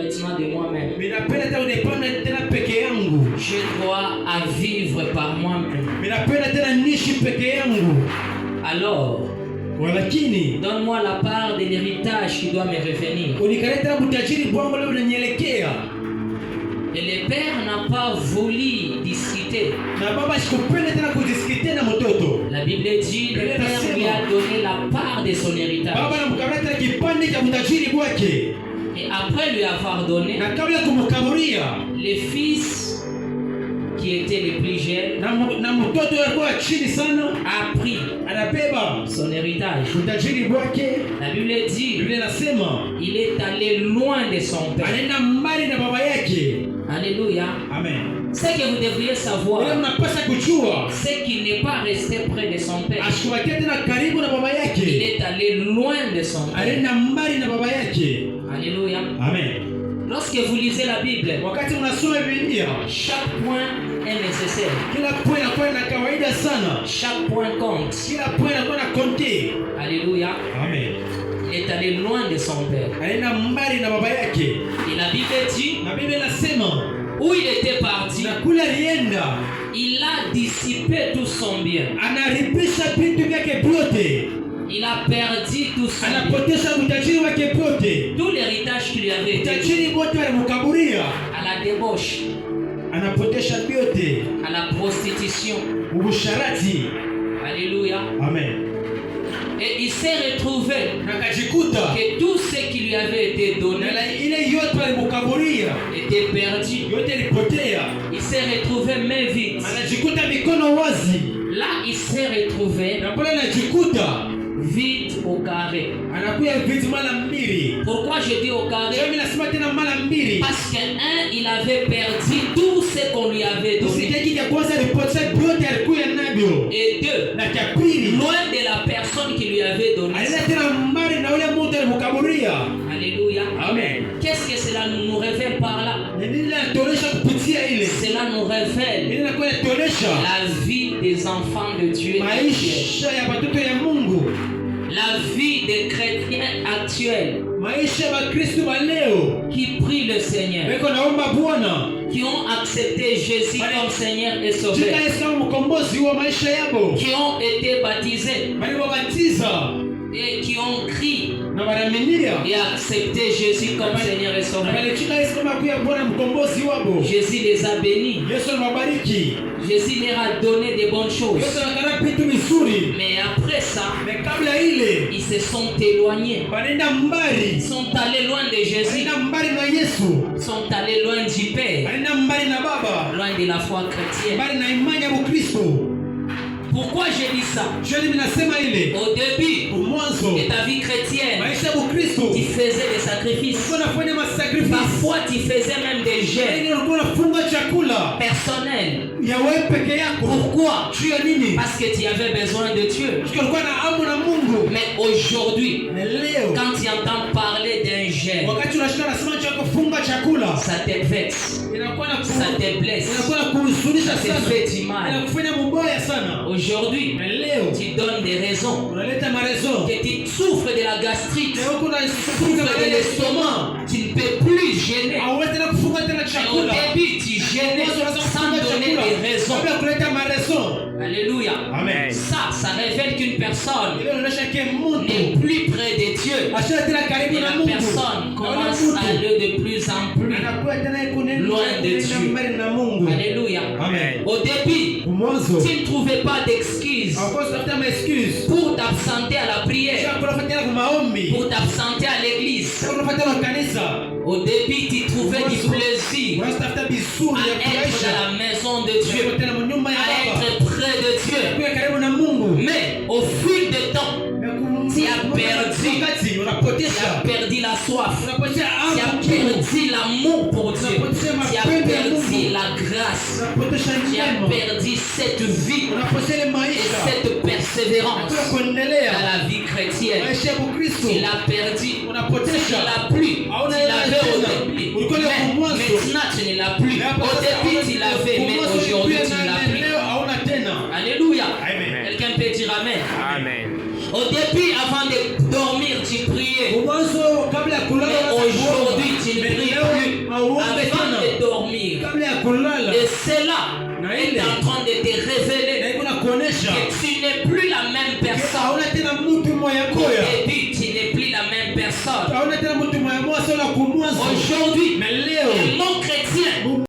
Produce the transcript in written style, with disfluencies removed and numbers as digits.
maintenant de moi-même. Je dois à vivre par moi-même. Alors, donne-moi la part de l'héritage qui doit me revenir. Et le père n'a pas voulu discuter. La Bible dit que le père lui a donné la part de son héritage. Et après lui avoir donné, le fils qui était le plus jeune a pris son héritage. La Bible dit il est allé loin de son père. Alléluia. Amen. Ce que vous devriez savoir, c'est qu'il n'est pas resté près de son père. Il est allé loin de son père. Alléluia. Amen. Lorsque vous lisez la Bible, chaque point est nécessaire. Chaque point compte. Alléluia. Amen. Il est allé loin de son père. Et la Bible dit, où il était parti, il a dissipé tout son bien. Il a perdu tout son bien. Tout l'héritage qu'il lui avait été à la débauche, à la prostitution. Alléluia. Amen. Et il s'est retrouvé que tout ce qui lui avait été donné était perdu. Il s'est retrouvé main vide. Là, il s'est retrouvé vide au carré. Pourquoi je dis au carré? Parce que il avait perdu tout ce qu'on lui avait donné. Et deux, loin de la personne qui lui avait donné. Alléluia. Amen. Qu'est-ce que cela nous révèle par là? Cela nous révèle la vie des enfants de Dieu. La vie des chrétiens actuels qui prient le Seigneur, qui ont accepté Jésus comme Seigneur et Sauveur, qui ont été baptisés et qui ont crié et accepté Jésus comme Seigneur et Sauveur. Jésus les a bénis. Jésus leur a donné des bonnes choses. Mais après ça, ils se sont éloignés. Ils sont allés loin de Jésus. Ils sont allés loin du Père. Loin de la foi chrétienne. Pourquoi j'ai dit ça? Au début de ta vie chrétienne, tu faisais des sacrifices. Parfois, tu faisais même des jeûnes personnels. Pourquoi? Parce que tu avais besoin de Dieu. Mais aujourd'hui, quand tu entends parler d'un jeûne, ça te vexe, ça te blesse, ça te fait du mal. Aujourd'hui, tu donnes des raisons. Que tu souffres de la gastrite, tu souffres de l'estomac, tu ne peux plus gêner. Au début, tu gênais sans donner des raisons. Alléluia. Amen. Ça révèle qu'une personne n'est plus près de Dieu. Et la personne commence à aller de plus en plus loin de Dieu. Alléluia. Amen. Au début, tu ne trouvais pas d'excuses pour t'absenter à la prière, pour t'absenter à l'église. Au début, tu trouvais du plaisir à être dans la maison de Dieu, à être près de Dieu. Mais au fil du temps, tu as perdu la soif, tu as perdu l'amour pour Dieu, tu as perdu la grâce, tu as perdu cette vie et cette persévérance dans la vie chrétienne. Tu l'as perdu, tu l'as plus, tu l'avais au début, mais maintenant tu ne l'as plus. Au début tu l'avais, mais aujourd'hui tu ne l'as plus. Alléluia. Quelqu'un peut dire Amen. Amen. Au début, avant de dormir, tu priais. Mais aujourd'hui, tu ne pries plus. avant de dormir. Et cela est en train de te révéler que tu n'es plus la même personne. Et dit, tu n'es plus la même personne. Aujourd'hui, le mot chrétien